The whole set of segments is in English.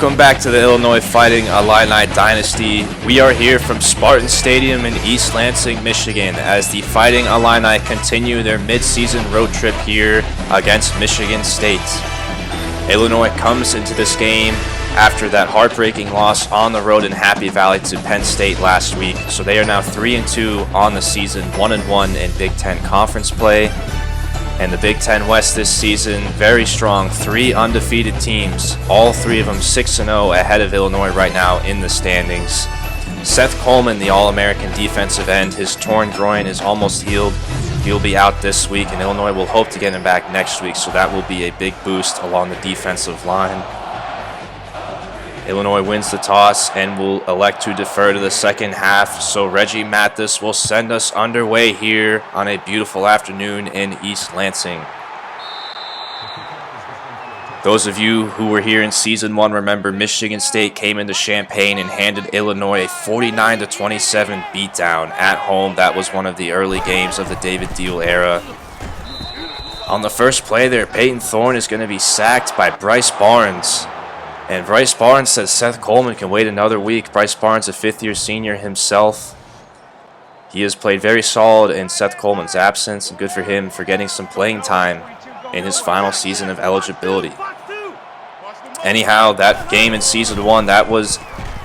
Welcome back to the Illinois Fighting Illini Dynasty. We are here from Spartan Stadium in East Lansing, Michigan, as the Fighting Illini continue their mid-season road trip here against Michigan State. Illinois comes into this game after that heartbreaking loss on the road in Happy Valley to Penn State last week. So they are now 3-2 on the season, 1-1 in Big Ten Conference play. And the Big Ten West this season, very strong. 3 undefeated teams, all 3 of them 6-0 ahead of Illinois right now in the standings. Seth Coleman, the All-American defensive end, his torn groin is almost healed. He'll be out this week, and Illinois will hope to get him back next week, so that will be a big boost along the defensive line. Illinois wins the toss and will elect to defer to the second half, so Reggie Mathis will send us underway here on a beautiful afternoon in East Lansing. Those of you who were here in Season 1 remember Michigan State came into Champaign and handed Illinois a 49-27 beatdown at home. That was one of the early games of the David Deal era. On the first play there, Peyton Thorne is going to be sacked by Bryce Barnes. And Bryce Barnes says Seth Coleman can wait another week. Bryce Barnes, a fifth-year senior himself. He has played very solid in Seth Coleman's absence, and good for him for getting some playing time in his final season of eligibility. Anyhow, that game in Season 1, that was,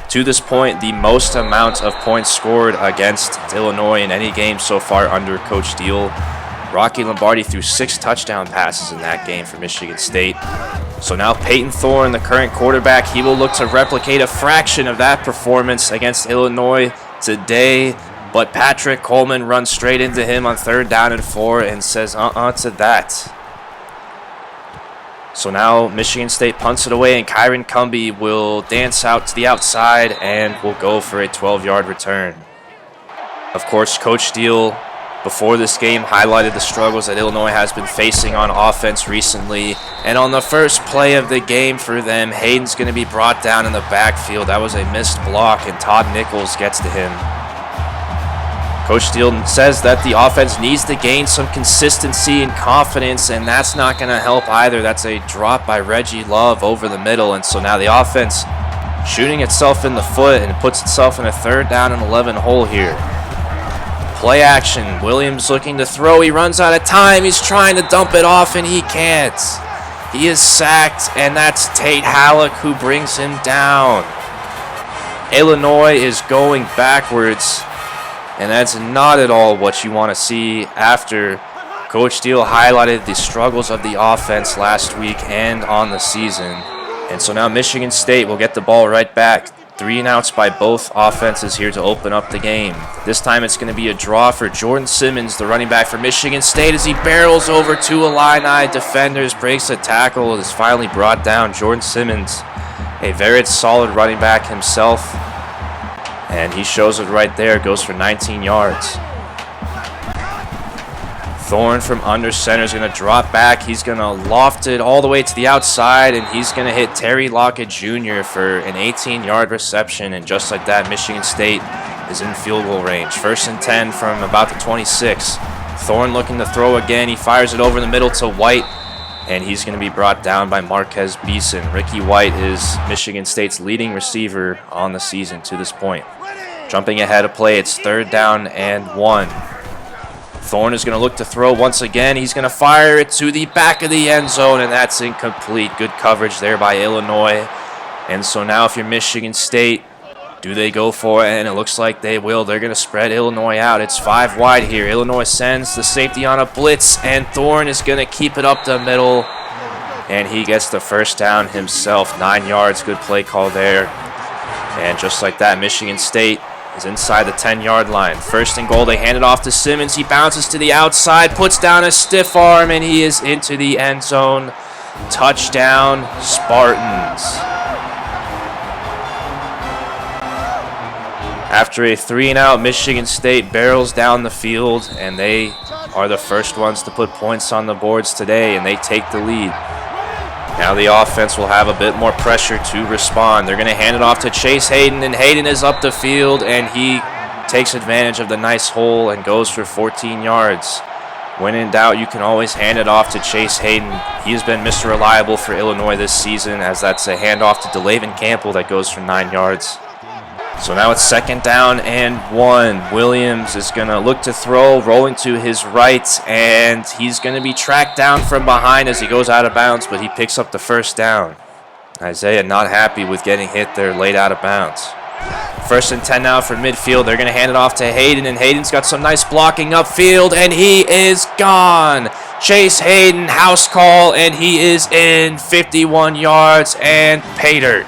to this point, the most amount of points scored against Illinois in any game so far under Coach Deal. Rocky Lombardi threw 6 touchdown passes in that game for Michigan State. So now Peyton Thorne, the current quarterback, he will look to replicate a fraction of that performance against Illinois today. But Patrick Coleman runs straight into him on 3rd down and 4 and says to that. So now Michigan State punts it away, and Kyron Cumby will dance out to the outside and will go for a 12-yard return. Of course, Coach Deal, before this game, highlighted the struggles that Illinois has been facing on offense recently. And on the first play of the game for them, Hayden's going to be brought down in the backfield. That was a missed block, and Todd Nichols gets to him. Coach Deal says that the offense needs to gain some consistency and confidence, and that's not going to help either. That's a drop by Reggie Love over the middle, and so now the offense shooting itself in the foot and puts itself in a 3rd down and 11 hole here. Play action. Williams looking to throw. He runs out of time. He's trying to dump it off, and he can't. He is sacked, and that's Tate Halleck who brings him down. Illinois is going backwards, and that's not at all what you want to see after Coach Deal highlighted the struggles of the offense last week and on the season. And so now Michigan State will get the ball right back. 3 and outs by both offenses here to open up the game. This time it's going to be a draw for Jordan Simmons, the running back for Michigan State, as he barrels over 2 Illini defenders, breaks a tackle, and is finally brought down. Jordan Simmons, a very solid running back himself, and he shows it right there, goes for 19 yards. Thorne from under center is going to drop back. He's going to loft it all the way to the outside, and he's going to hit Terry Lockett Jr. for an 18-yard reception. And just like that, Michigan State is in field goal range. 1st and 10 from about the 26. Thorne looking to throw again. He fires it over the middle to White, and he's going to be brought down by Marquez Beeson. Ricky White is Michigan State's leading receiver on the season to this point. Jumping ahead of play, it's 3rd down and 1. Thorne is going to look to throw once again. He's going to fire it to the back of the end zone, and that's incomplete. Good coverage there by Illinois. And so now if you're Michigan State, do they go for it? And it looks like they will. They're going to spread Illinois out. It's 5 wide here. Illinois sends the safety on a blitz, and Thorne is going to keep it up the middle. And he gets the 1st down himself. 9 yards. Good play call there. And just like that, Michigan State is inside the 10-yard line. 1st and goal, they hand it off to Simmons. He bounces to the outside, puts down a stiff arm, and he is into the end zone. Touchdown, Spartans. After a 3-and-out, Michigan State barrels down the field, and they are the first ones to put points on the boards today, and they take the lead. Now the offense will have a bit more pressure to respond. They're going to hand it off to Chase Hayden, and Hayden is up the field, and he takes advantage of the nice hole and goes for 14 yards. When in doubt, you can always hand it off to Chase Hayden. He has been Mr. Reliable for Illinois this season, as that's a handoff to DeLayvin Campbell that goes for 9 yards. So now it's 2nd down and 1. Williams is going to look to throw, rolling to his right, and he's going to be tracked down from behind as he goes out of bounds, but he picks up the 1st down. Isaiah not happy with getting hit there late out of bounds. 1st and 10 now for midfield. They're going to hand it off to Hayden, and Hayden's got some nice blocking upfield, and he is gone. Chase Hayden, house call, and he is in 51 yards and pay dirt.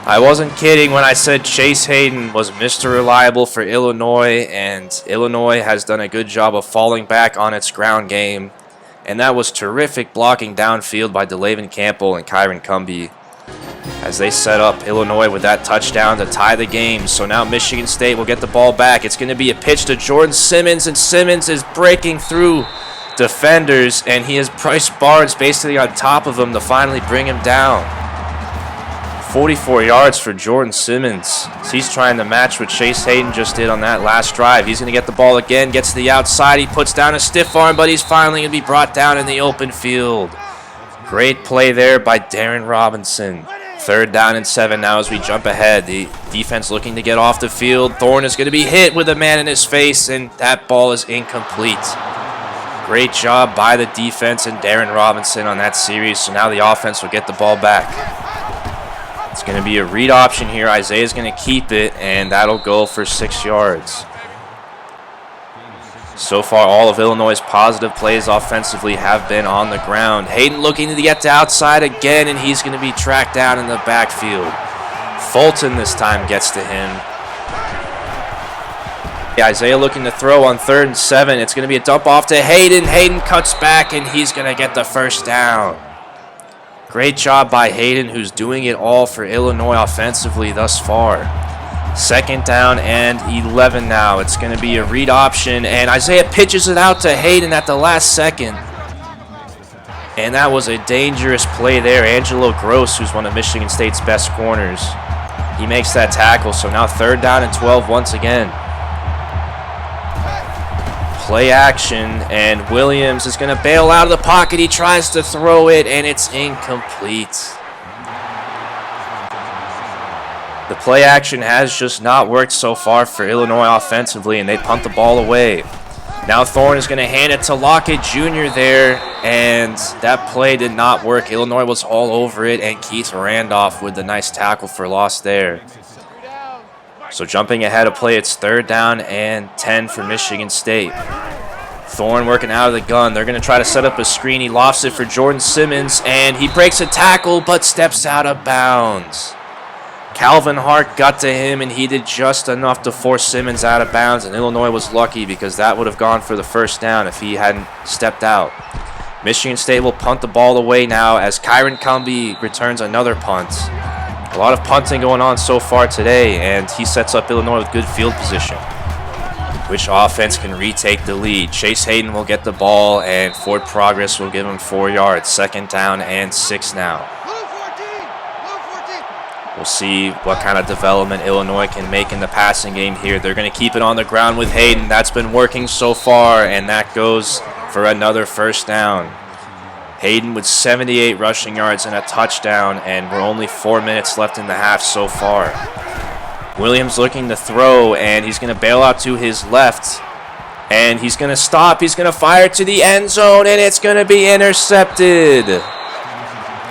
I wasn't kidding when I said Chase Hayden was Mr. Reliable for Illinois, and Illinois has done a good job of falling back on its ground game. And that was terrific blocking downfield by DeLayvin Campbell and Kyron Cumbie as they set up Illinois with that touchdown to tie the game. So now Michigan State will get the ball back. It's going to be a pitch to Jordan Simmons, and Simmons is breaking through defenders, and he has Bryce Barnes basically on top of him to finally bring him down. 44 yards for Jordan Simmons. He's trying to match what Chase Hayden just did on that last drive. He's going to get the ball again, gets to the outside. He puts down a stiff arm, but he's finally going to be brought down in the open field. Great play there by Darren Robinson. 3rd down and 7 now as we jump ahead. The defense looking to get off the field. Thorne is going to be hit with a man in his face, and that ball is incomplete. Great job by the defense and Darren Robinson on that series. So now the offense will get the ball back. It's going to be a read option here. Isaiah's going to keep it, and that'll go for 6 yards. So far, all of Illinois' positive plays offensively have been on the ground. Hayden looking to get to outside again, and he's going to be tracked down in the backfield. Fulton this time gets to him. Isaiah looking to throw on 3rd and 7. It's going to be a dump off to Hayden. Hayden cuts back, and he's going to get the 1st down. Great job by Hayden, who's doing it all for Illinois offensively thus far. 2nd down and 11 now. It's going to be a read option, and Isaiah pitches it out to Hayden at the last second. And that was a dangerous play there. Angelo Gross, who's one of Michigan State's best corners, he makes that tackle. So now 3rd down and 12 once again. Play action, and Williams is going to bail out of the pocket. He tries to throw it, and it's incomplete. The play action has just not worked so far for Illinois offensively, and they punt the ball away. Now Thorne is going to hand it to Lockett Jr. there, and that play did not work. Illinois was all over it, and Keith Randolph with the nice tackle for loss there. So jumping ahead of play, it's 3rd down and 10 for Michigan State. Thorne working out of the gun. They're going to try to set up a screen. He lofts it for Jordan Simmons, and he breaks a tackle but steps out of bounds. Calvin Hart got to him, and he did just enough to force Simmons out of bounds, and Illinois was lucky because that would have gone for the 1st down if he hadn't stepped out. Michigan State will punt the ball away now as Kyron Cumbie returns another punt. A lot of punting going on so far today, and he sets up Illinois with good field position. Which offense can retake the lead? Chase Hayden will get the ball, and Ford Progress will give him 4 yards. 2nd down and 6 now. We'll see what kind of development Illinois can make in the passing game here. They're going to keep it on the ground with Hayden. That's been working so far, and that goes for another 1st down. Hayden with 78 rushing yards and a touchdown, and we're only 4 minutes left in the half so far. Williams looking to throw, and he's going to bail out to his left, and he's going to stop. He's going to fire to the end zone, and it's going to be intercepted.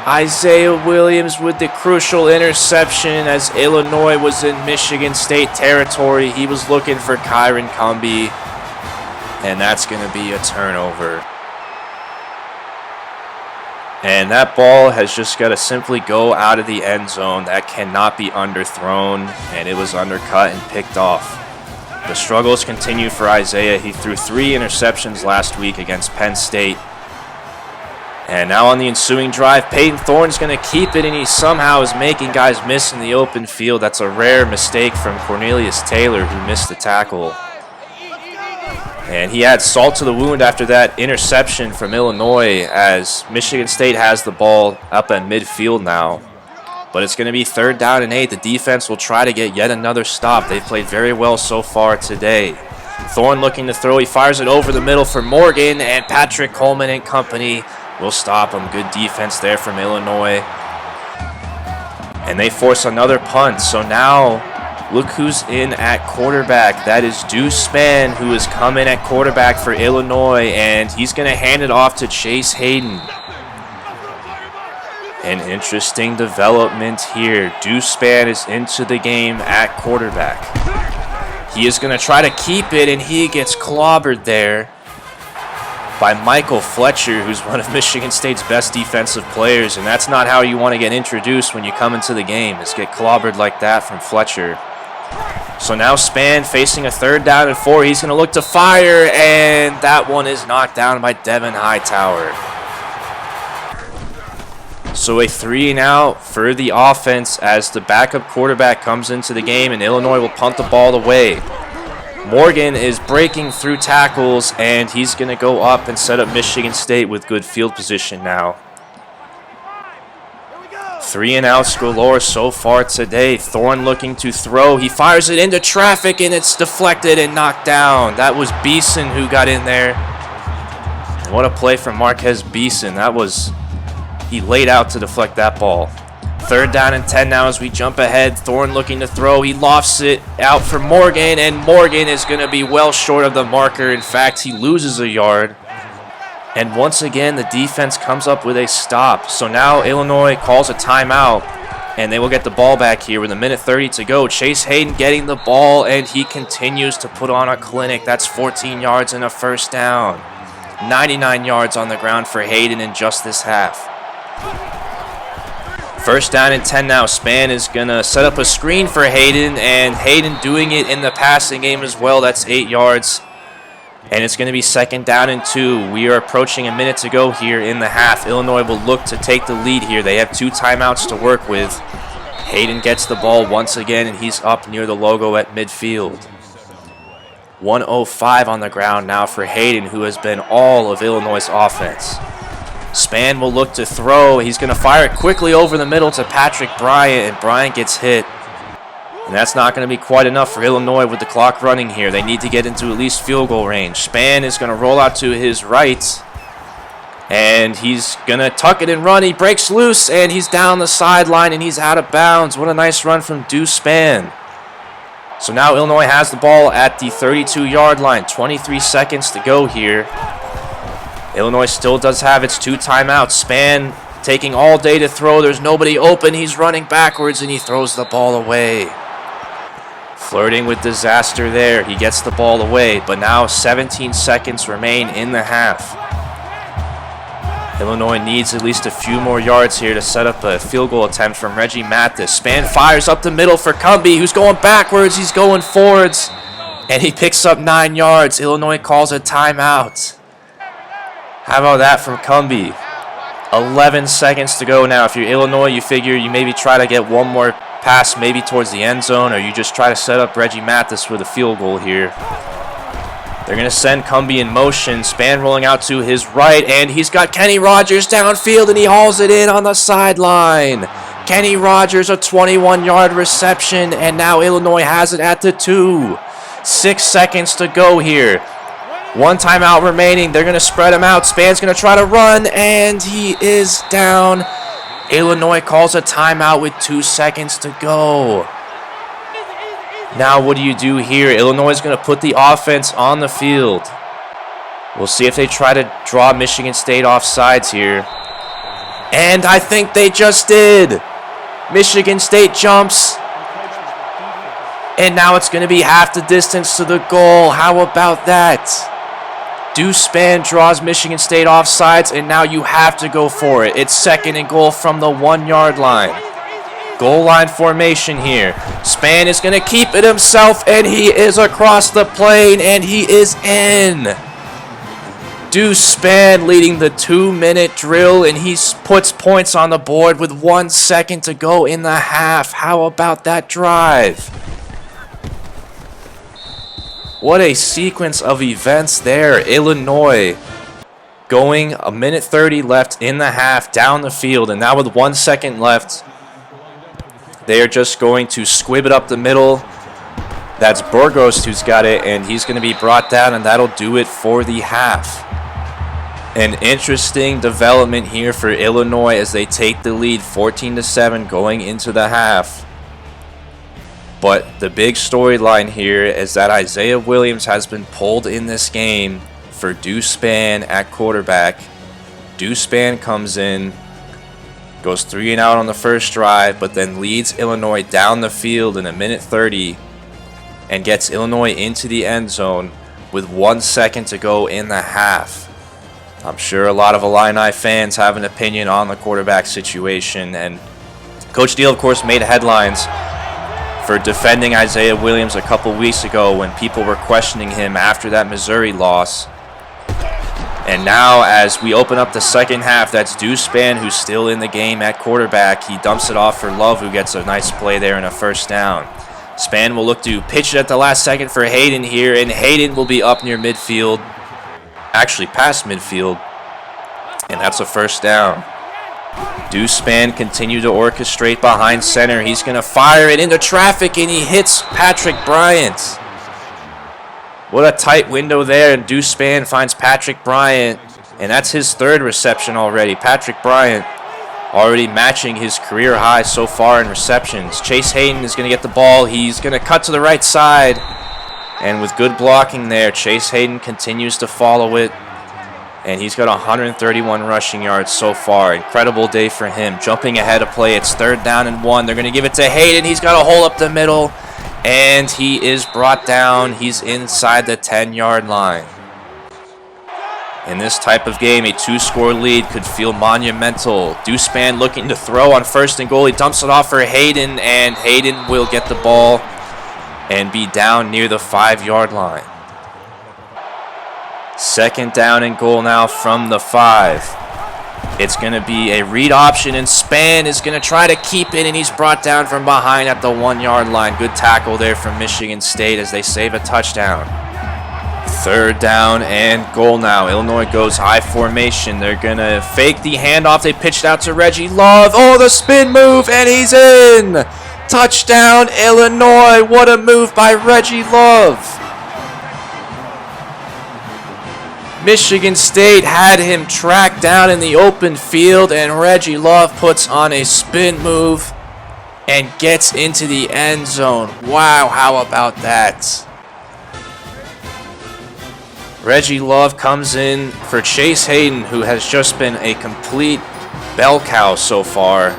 Isaiah Williams with the crucial interception as Illinois was in Michigan State territory. He was looking for Kyron Cumbie, and that's going to be a turnover. And that ball has just got to simply go out of the end zone. That cannot be underthrown, and it was undercut and picked off. The struggles continue for Isaiah. He threw 3 interceptions last week against Penn State. And now on the ensuing drive, Peyton Thorne's going to keep it, and he somehow is making guys miss in the open field. That's a rare mistake from Cornelius Taylor, who missed the tackle. And he adds salt to the wound after that interception from Illinois as Michigan State has the ball up at midfield now. But it's going to be 3rd down and 8. The defense will try to get yet another stop. They've played very well so far today. Thorne looking to throw. He fires it over the middle for Morgan, and Patrick Coleman and company will stop him. Good defense there from Illinois. And they force another punt. So now, look who's in at quarterback. That is Deuce Spann, who has come in at quarterback for Illinois, and he's going to hand it off to Chase Hayden. An interesting development here. Deuce Spann is into the game at quarterback. He is going to try to keep it, and he gets clobbered there by Michael Fletcher, who's one of Michigan State's best defensive players, and that's not how you want to get introduced when you come into the game, is get clobbered like that from Fletcher. So now Spann facing a 3rd down and 4. He's going to look to fire, and that one is knocked down by Devin Hightower. So a 3-and-out for the offense as the backup quarterback comes into the game, and Illinois will punt the ball away. Morgan is breaking through tackles, and he's going to go up and set up Michigan State with good field position now. 3-and-outs galore so far today. Thorne looking to throw. He fires it into traffic, and it's deflected and knocked down. That was Beeson who got in there. What a play from Marquez Beeson. He laid out to deflect that ball. 3rd down and 10 now as we jump ahead. Thorne looking to throw. He lofts it out for Morgan, and Morgan is going to be well short of the marker. In fact, he loses a yard. And once again, the defense comes up with a stop. So now Illinois calls a timeout, and they will get the ball back here with 1:30 to go. Chase Hayden getting the ball, and he continues to put on a clinic. That's 14 yards and a 1st down. 99 yards on the ground for Hayden in just this half. 1st down and 10 now. Spann is going to set up a screen for Hayden, and Hayden doing it in the passing game as well. That's 8 yards. And it's going to be 2nd down and 2. We are approaching a minute to go here in the half. Illinois will look to take the lead here. They have 2 timeouts to work with. Hayden gets the ball once again, and he's up near the logo at midfield. 1:05 on the ground now for Hayden, who has been all of Illinois' offense. Spann will look to throw. He's going to fire it quickly over the middle to Patrick Bryant, and Bryant gets hit. And that's not going to be quite enough for Illinois with the clock running here. They need to get into at least field goal range. Spann is going to roll out to his right, and he's going to tuck it and run. He breaks loose, and he's down the sideline, and he's out of bounds. What a nice run from Deuce Spann. So now Illinois has the ball at the 32-yard line. 23 seconds to go here. Illinois still does have its 2 timeouts. Spann taking all day to throw. There's nobody open. He's running backwards, and he throws the ball away. Flirting with disaster there. He gets the ball away, but now 17 seconds remain in the half. Illinois needs at least a few more yards here to set up a field goal attempt from Reggie Mathis. Spann fires up the middle for Cumbie, who's going backwards. He's going forwards, and he picks up 9 yards. Illinois calls a timeout. How about that from Cumbie? 11 seconds to go now. If you're Illinois, you figure you maybe try to get one more pass maybe towards the end zone, or you just try to set up Reggie Mathis with a field goal here. They're going to send Cumbie in motion. Spann rolling out to his right, and he's got Kenny Rogers downfield, and he hauls it in on the sideline. Kenny Rogers, a 21-yard reception, and now Illinois has it at the 2. 6 seconds to go here. 1 timeout remaining. They're going to spread him out. Spann's going to try to run, and he is down. Illinois calls a timeout with 2 seconds to go. Now what do you do here? Illinois is going to put the offense on the field. We'll see if they try to draw Michigan State off sides here. And I think they just did. Michigan State jumps. And now it's going to be half the distance to the goal. How about that? Deuce Spann draws Michigan State off sides, and now you have to go for it. It's 2nd and goal from the 1-yard line. Goal line formation here. Spann is going to keep it himself, and he is across the plane, and he is in. Deuce Spann leading the 2-minute drill, and he puts points on the board with 1 second to go in the half. How about that drive? What a sequence of events there. Illinois going 1:30 left in the half down the field, and now with 1 second left, they are just going to squib it up the middle. That's Burgos who's got it, and he's going to be brought down, and that'll do it for the half. An interesting development here for Illinois as they take the lead 14-7 going into the half. But the big storyline here is that Isaiah Williams has been pulled in this game for Deuce Spann at quarterback. Deuce Spann comes in, goes 3 and out on the first drive, but then leads Illinois down the field in 1:30 and gets Illinois into the end zone with 1 second to go in the half. I'm sure a lot of Illini fans have an opinion on the quarterback situation, and Coach Deal, of course, made headlines for defending Isaiah Williams a couple weeks ago when people were questioning him after that Missouri loss. And now as we open up the second half, that's Deuce Spann who's still in the game at quarterback. He dumps it off for Love, who gets a nice play there and a first down. Spann will look to pitch it at the last second for Hayden here, and Hayden will be up near midfield, actually past midfield, and that's a first down. Deuce Spann continued to orchestrate behind center. He's going to fire it into traffic, and he hits Patrick Bryant. What a tight window there, and Deuce Spann finds Patrick Bryant, and that's his 3rd reception already. Patrick Bryant already matching his career high so far in receptions. Chase Hayden is going to get the ball. He's going to cut to the right side, and with good blocking there, Chase Hayden continues to follow it, and he's got 131 rushing yards so far. Incredible day for him. Jumping ahead of play, it's 3rd down and 1. They're going to give it to Hayden. He's got a hole up the middle, and he is brought down. He's inside the 10-yard line. In this type of game, a 2-score lead could feel monumental. Deuce Spann looking to throw on 1st and goal. He dumps it off for Hayden, and Hayden will get the ball and be down near the 5-yard line. 2nd down and goal now from the 5. It's going to be a read option, and Spann is going to try to keep it, and he's brought down from behind at the 1-yard line. Good tackle there from Michigan State as they save a touchdown. 3rd down and goal now. Illinois goes high formation. They're going to fake the handoff. They pitched out to Reggie Love. Oh, the spin move, and he's in. Touchdown, Illinois. What a move by Reggie Love. Michigan State had him tracked down in the open field, and Reggie Love puts on a spin move and gets into the end zone. Wow, how about that? Reggie Love comes in for Chase Hayden, who has just been a complete bell cow so far,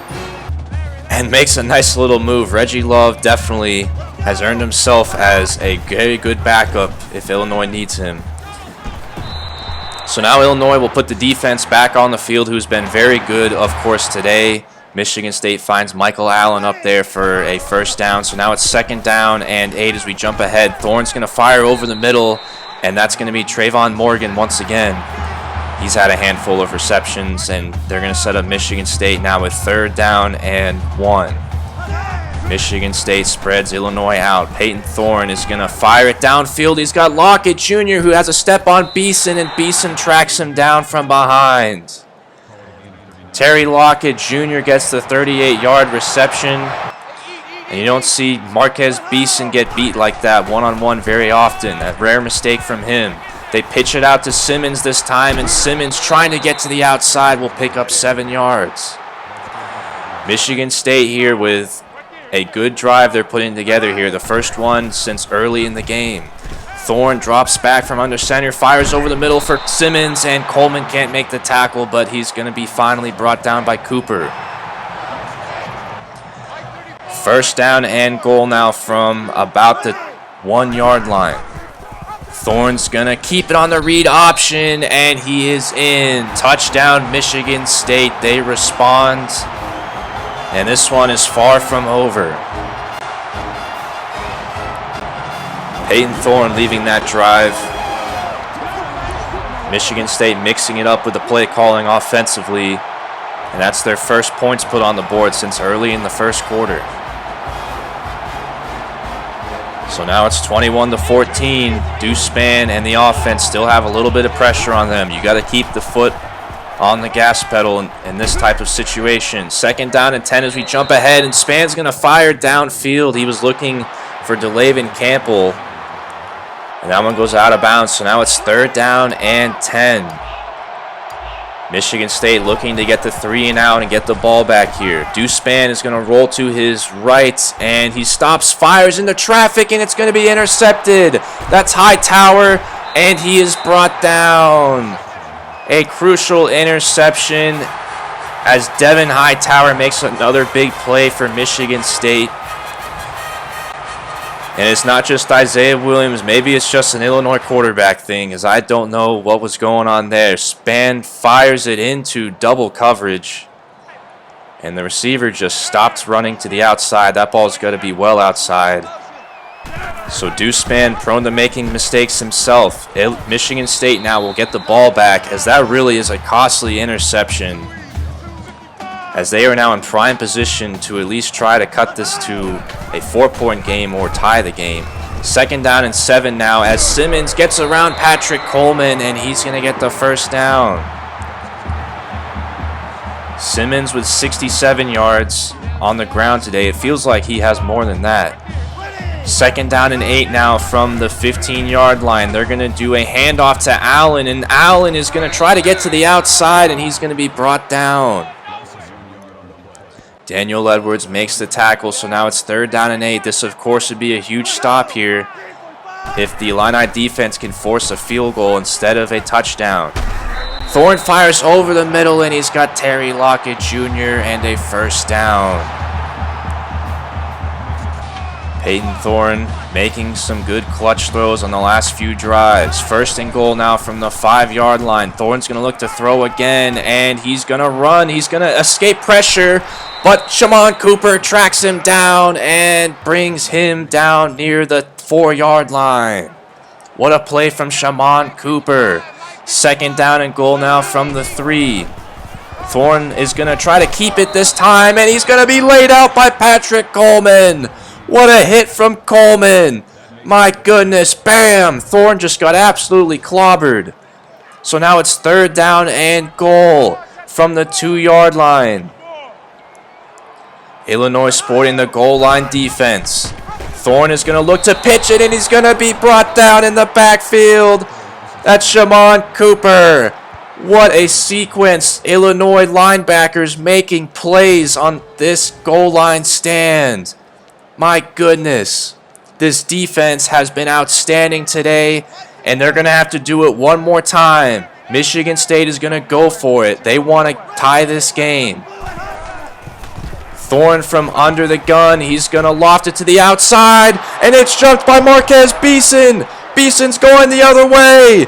and makes a nice little move. Reggie Love definitely has earned himself as a very good backup if Illinois needs him. So now Illinois will put the defense back on the field, who's been very good, of course, today. Michigan State finds Michael Allen up there for a first down. So now it's 2nd down and 8 as we jump ahead. Thorne's going to fire over the middle, and that's going to be Trayvon Morgan once again. He's had a handful of receptions, and they're going to set up Michigan State now with 3rd down and 1. Michigan State spreads Illinois out. Peyton Thorne is going to fire it downfield. He's got Lockett Jr., who has a step on Beeson, and Beeson tracks him down from behind. Terry Lockett Jr. gets the 38-yard reception. And you don't see Marquez Beeson get beat like that one-on-one very often. A rare mistake from him. They pitch it out to Simmons this time, and Simmons, trying to get to the outside, will pick up 7 yards. Michigan State here with a good drive they're putting together here. The first one since early in the game. Thorne drops back from under center, fires over the middle for Simmons, and Coleman can't make the tackle, but he's going to be finally brought down by Cooper. 1st down and goal now from about the 1-yard line. Thorne's going to keep it on the read option, and he is in. Touchdown, Michigan State. They respond, and this one is far from over. Peyton Thorne leaving that drive. Michigan State mixing it up with the play calling offensively, and that's their first points put on the board since early in the first quarter. So now it's 21-14. Deuce Spann and the offense still have a little bit of pressure on them. You got to keep the foot on the gas pedal in this type of situation. 2nd down and 10 as we jump ahead, and Spann's going to fire downfield. He was looking for DeLayvin Campbell. And that one goes out of bounds, so now it's 3rd down and 10. Michigan State looking to get the 3 and out and get the ball back here. Deuce Spann is going to roll to his right, and he stops, fires into traffic, and it's going to be intercepted. That's Hightower, and he is brought down. A crucial interception as Devin Hightower makes another big play for Michigan State. And it's not just Isaiah Williams. Maybe it's just an Illinois quarterback thing, as I don't know what was going on there. Spann fires it into double coverage, and the receiver just stopped running to the outside. That ball's got to be well outside. So Deuce Spann prone to making mistakes himself. Michigan State now will get the ball back, as that really is a costly interception, as they are now in prime position to at least try to cut this to a 4-point game or tie the game. 2nd down and 7 now, as Simmons gets around Patrick Coleman, and he's going to get the 1st down. Simmons with 67 yards on the ground today. It feels like he has more than that. 2nd down and 8 now from the 15-yard line. They're going to do a handoff to Allen, and Allen is going to try to get to the outside, and he's going to be brought down. Daniel Edwards makes the tackle, so now it's 3rd down and 8. This, of course, would be a huge stop here if the Illini defense can force a field goal instead of a touchdown. Thorne fires over the middle, and he's got Terry Lockett Jr. and a 1st down. Peyton Thorne making some good clutch throws on the last few drives. 1st and goal now from the 5-yard line. Thorne's going to look to throw again, and he's going to run. He's going to escape pressure, but Shamon Cooper tracks him down and brings him down near the 4-yard line. What a play from Shamon Cooper. 2nd down and goal now from the 3. Thorne is going to try to keep it this time, and he's going to be laid out by Patrick Coleman. What a hit from Coleman. My goodness, bam. Thorne just got absolutely clobbered. So now it's 3rd down and goal from the 2-yard line. Illinois sporting the goal line defense. Thorne is going to look to pitch it, and he's going to be brought down in the backfield. That's Shamon Cooper. What a sequence. Illinois linebackers making plays on this goal line stand. My goodness, this defense has been outstanding today, and they're going to have to do it one more time. Michigan State is going to go for it. They want to tie this game. Thorne from under the gun. He's going to loft it to the outside, and it's jumped by Marquez Beeson. Beeson's going the other way.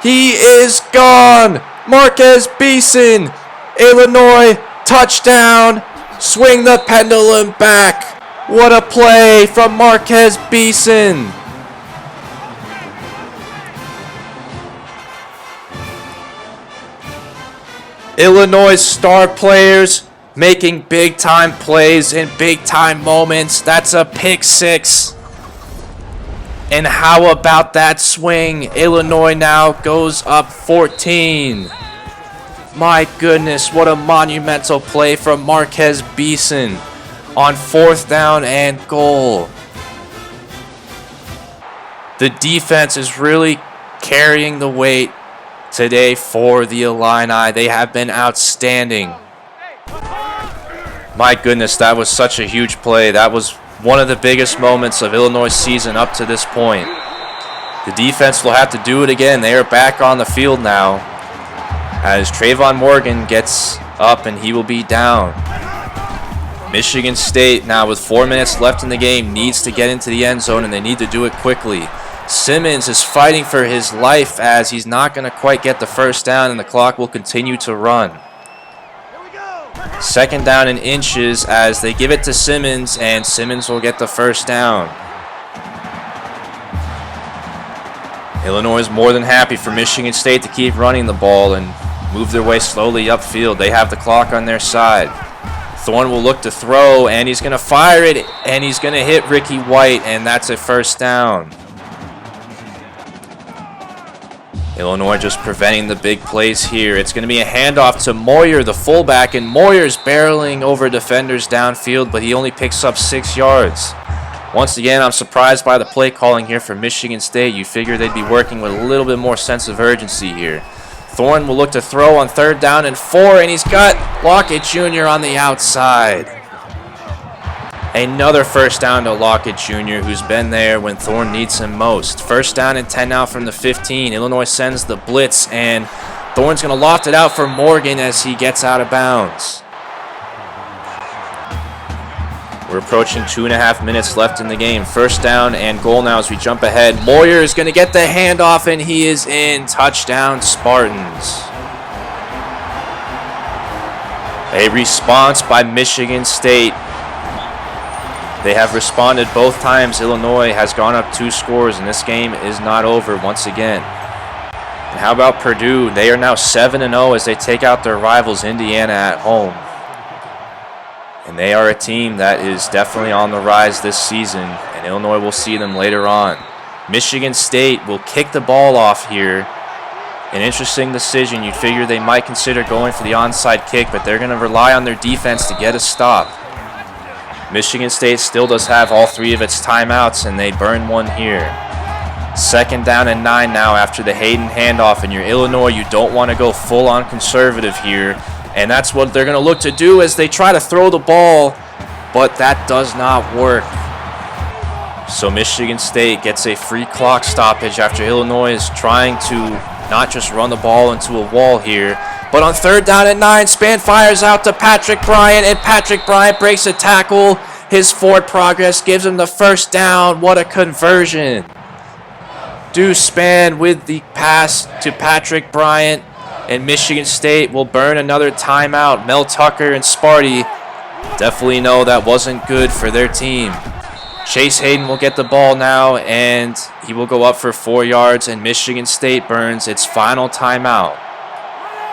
He is gone. Marquez Beeson, Illinois, touchdown. Swing the pendulum back. What a play from Marquez Beeson. Illinois star players making big-time plays in big-time moments. That's a pick 6. And how about that swing? Illinois now goes up 14. My goodness, what a monumental play from Marquez Beeson on 4th down and goal. The defense is really carrying the weight today for the Illini. They have been outstanding. My goodness, that was such a huge play. That was one of the biggest moments of Illinois' season up to this point. The defense will have to do it again. They are back on the field now, as Trayvon Morgan gets up and he will be down. Michigan State now with 4 minutes left in the game needs to get into the end zone, and they need to do it quickly. Simmons is fighting for his life as he's not going to quite get the 1st down, and the clock will continue to run. 2nd down and inches as they give it to Simmons, and Simmons will get the 1st down. Illinois is more than happy for Michigan State to keep running the ball and move their way slowly upfield. They have the clock on their side. Thorne will look to throw, and he's going to fire it, and he's going to hit Ricky White, and that's a 1st down. Illinois just preventing the big plays here. It's going to be a handoff to Moyer, the fullback, and Moyer's barreling over defenders downfield, but he only picks up 6 yards. Once again, I'm surprised by the play calling here for Michigan State. You figure they'd be working with a little bit more sense of urgency here. Thorne will look to throw on 3rd down and 4, and he's got Lockett Jr. on the outside. Another first down to Lockett Jr., who's been there when Thorne needs him most. 1st down and 10 now from the 15. Illinois sends the blitz, and Thorne's going to loft it out for Morgan as he gets out of bounds. We're approaching 2.5 minutes left in the game. 1st down and goal now as we jump ahead. Moyer is going to get the handoff, and he is in. Touchdown, Spartans. A response by Michigan State. They have responded both times. Illinois has gone up 2 scores, and this game is not over once again. And how about Purdue? They are now 7-0 as they take out their rivals, Indiana, at home. And they are a team that is definitely on the rise this season, and Illinois will see them later on. Michigan State will kick the ball off here. An interesting decision. You'd figure they might consider going for the onside kick, but they're going to rely on their defense to get a stop. Michigan State still does have all 3 of its timeouts, and they burn one here. 2nd down and 9 now after the Hayden handoff, and you're Illinois. You don't want to go full-on conservative here, and that's what they're going to look to do as they try to throw the ball, but that does not work. So Michigan State gets a free clock stoppage after Illinois is trying to not just run the ball into a wall here, but on 3rd down and 9, Spann fires out to Patrick Bryant, and Patrick Bryant breaks a tackle. His forward progress gives him the 1st down. What a conversion. Deuce Spann with the pass to Patrick Bryant, and Michigan State will burn another timeout. Mel Tucker and Sparty definitely know that wasn't good for their team. Chase Hayden will get the ball now, and he will go up for 4 yards, and Michigan State burns its final timeout.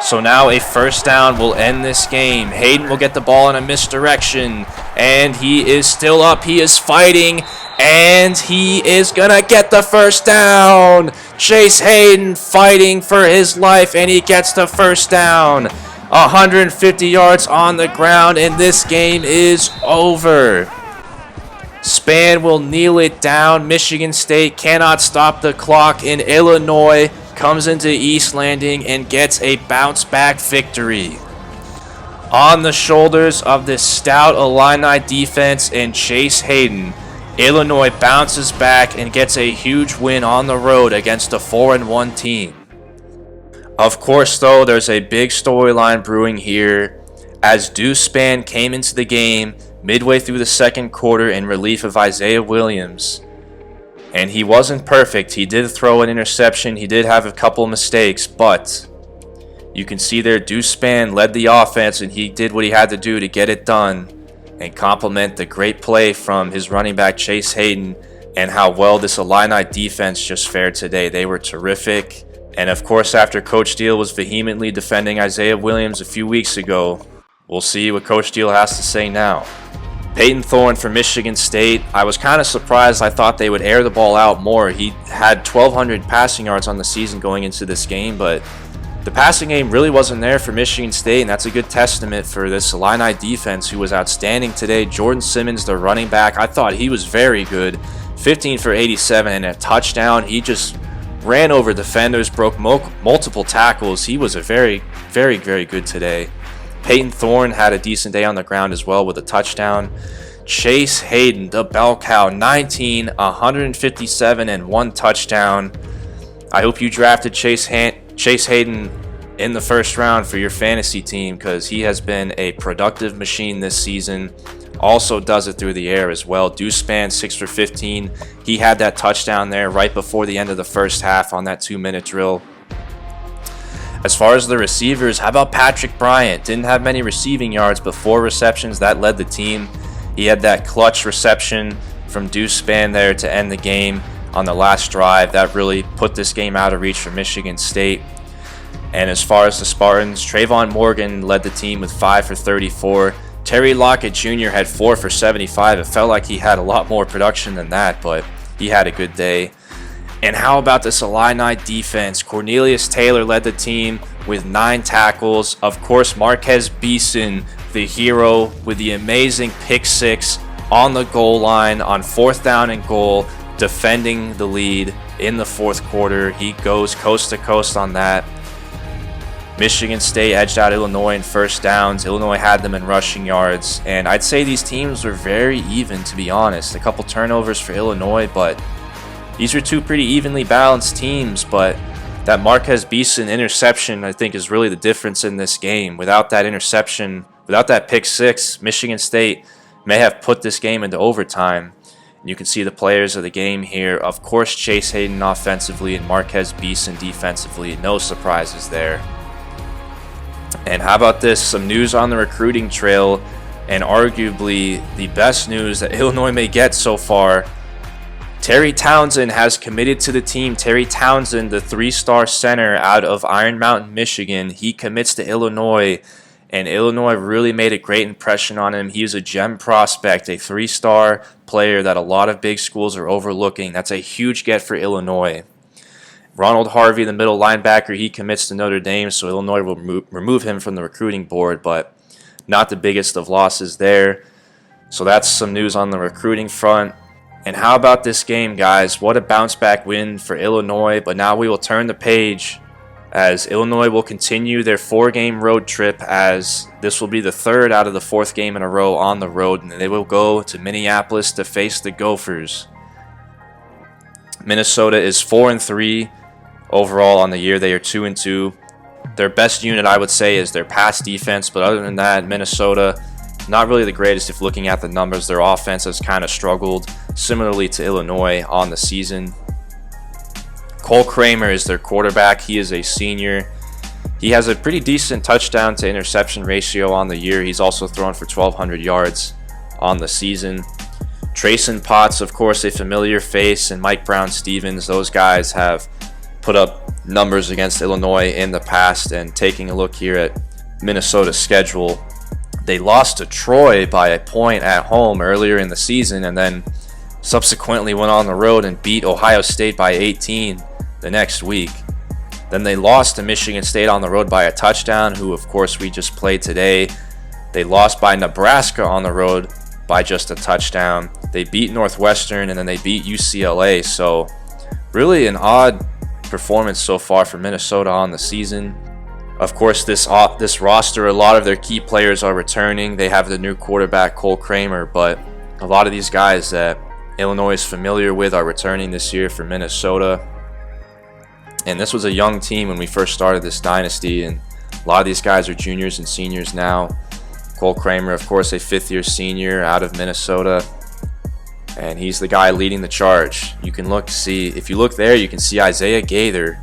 So now a 1st down will end this game. Hayden will get the ball in a misdirection, and he is still up. He is fighting, and he is going to get the 1st down. Chase Hayden fighting for his life, and he gets the 1st down. 150 yards on the ground, and this game is over. Spann will kneel it down. Michigan State cannot stop the clock, and Illinois comes into East Landing and gets a bounce-back victory. On the shoulders of this stout Illini defense and Chase Hayden, Illinois bounces back and gets a huge win on the road against a 4-1 team. Of course, though, there's a big storyline brewing here as Deuce Spann came into the game midway through the 2nd quarter in relief of Isaiah Williams. And he wasn't perfect. He did throw an interception. He did have a couple mistakes, but you can see there Deuce Spann led the offense, and he did what he had to do to get it done and compliment the great play from his running back Chase Hayden and how well this Illini defense just fared today. They were terrific. And of course, after Coach Steele was vehemently defending Isaiah Williams a few weeks ago, we'll see what Coach Steele has to say now. Peyton Thorne for Michigan State. I was kind of surprised. I thought they would air the ball out more. He had 1,200 passing yards on the season going into this game, but the passing game really wasn't there for Michigan State, and that's a good testament for this Illini defense, who was outstanding today. Jordan Simmons, the running back, I thought he was very good. 15 for 87 and a touchdown. He just ran over defenders, broke multiple tackles. He was a very, very, very good today. Peyton Thorne had a decent day on the ground as well with a touchdown. Chase Hayden, the bell cow, 19, 157, and 1 touchdown. I hope you drafted Chase Hayden in the 1st round for your fantasy team, because he has been a productive machine this season. Also does it through the air as well. Deuce Spann, 6 for 15. He had that touchdown there right before the end of the 1st half on that 2-minute drill. As far as the receivers, how about Patrick Bryant? Didn't have many receiving yards, but 4 receptions. That led the team. He had that clutch reception from Deuce Spann there to end the game on the last drive. That really put this game out of reach for Michigan State. And as far as the Spartans, Trayvon Morgan led the team with 5 for 34. Terry Lockett Jr. had 4 for 75. It felt like he had a lot more production than that, but he had a good day. And how about this Illini defense? Cornelius Taylor led the team with 9 tackles. Of course, Marquez Beeson, the hero, with the amazing pick 6 on the goal line on 4th down and goal, defending the lead in the 4th quarter. He goes coast to coast on that. Michigan State edged out Illinois in first downs. Illinois had them in rushing yards. And I'd say these teams were very even, to be honest. A couple turnovers for Illinois, but these were two pretty evenly balanced teams. But that Marquez Beeson interception, I think, is really the difference in this game. Without that interception, without that pick six, Michigan State may have put this game into overtime. And you can see the players of the game here. Of course, Chase Hayden offensively and Marquez Beeson defensively. No surprises there. And how about this? Some news on the recruiting trail, and arguably the best news that Illinois may get so far. Terry Townsend has committed to the team. Terry Townsend, the 3-star center out of Iron Mountain, Michigan, he commits to Illinois, and Illinois really made a great impression on him. He is a gem prospect, a 3-star player that a lot of big schools are overlooking. That's a huge get for Illinois. Ronald Harvey, the middle linebacker, he commits to Notre Dame, so Illinois will remove him from the recruiting board, but not the biggest of losses there. So that's some news on the recruiting front. And how about this game, guys? What a bounce-back win for Illinois, but now we will turn the page as Illinois will continue their 4-game road trip, as this will be the 3rd out of the 4th game in a row on the road, and they will go to Minneapolis to face the Gophers. Minnesota is 4-3. Overall on the year, they are 2-2. Their best unit, I would say, is their pass defense. But other than that, Minnesota, not really the greatest if looking at the numbers. Their offense has kind of struggled, similarly to Illinois on the season. Cole Kramer is their quarterback. He is a senior. He has a pretty decent touchdown to interception ratio on the year. He's also thrown for 1,200 yards on the season. Trayson Potts, of course, a familiar face, and Mike Brown-Stevens. Those guys have put up numbers against Illinois in the past. And taking a look here at Minnesota's schedule, they lost to Troy by a point at home earlier in the season, and then subsequently went on the road and beat Ohio State by 18 the next week. Then they lost to Michigan State on the road by a touchdown, who of course we just played today. They lost by Nebraska on the road by just a touchdown. They beat Northwestern, and then they beat UCLA. So really an odd performance so far for Minnesota on the season. Of course, this roster, a lot of their key players are returning. They have the new quarterback Cole Kramer, but a lot of these guys that Illinois is familiar with are returning this year for Minnesota. And this was a young team when we first started this dynasty, and a lot of these guys are juniors and seniors now. Cole Kramer, of course, a 5th-year senior out of Minnesota, and he's the guy leading the charge. You can if you look there, you can see Isaiah Gaither,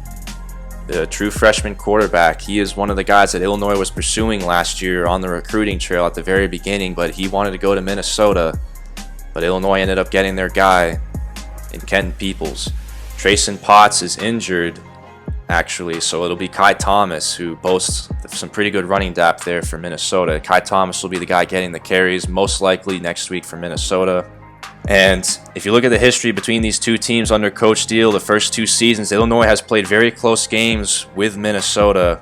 the true freshman quarterback. He is one of the guys that Illinois was pursuing last year on the recruiting trail at the very beginning, but he wanted to go to Minnesota. But Illinois ended up getting their guy in Kenton Peoples. Trayson Potts is injured, actually, so it'll be Kai Thomas, who boasts some pretty good running depth there for Minnesota. Kai Thomas will be the guy getting the carries, most likely next week for Minnesota. And if you look at the history between these two teams under Coach Steele, the first 2 seasons, Illinois has played very close games with Minnesota,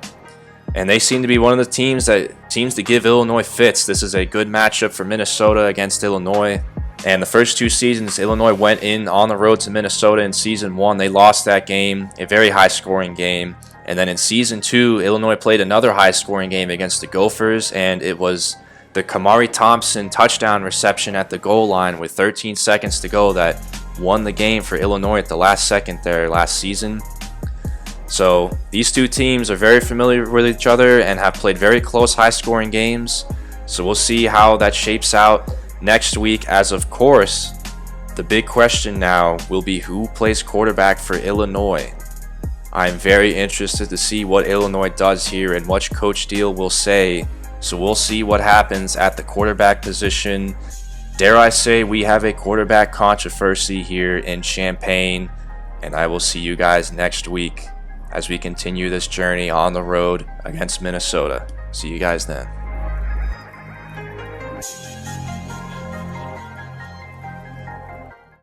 and they seem to be one of the teams that seems to give Illinois fits. This is a good matchup for Minnesota against Illinois. And the first 2 seasons, Illinois went in on the road to Minnesota in Season 1. They lost that game, a very high-scoring game. And then in Season 2, Illinois played another high-scoring game against the Gophers, and it was the Kamari Thompson touchdown reception at the goal line with 13 seconds to go that won the game for Illinois at the last second there last season. So these two teams are very familiar with each other and have played very close, high-scoring games. So we'll see how that shapes out next week, as of course, the big question now will be who plays quarterback for Illinois. I'm very interested to see what Illinois does here and what Coach Steele will say. So we'll see what happens at the quarterback position. Dare I say we have a quarterback controversy here in Champaign, and I will see you guys next week as we continue this journey on the road against Minnesota. See you guys then.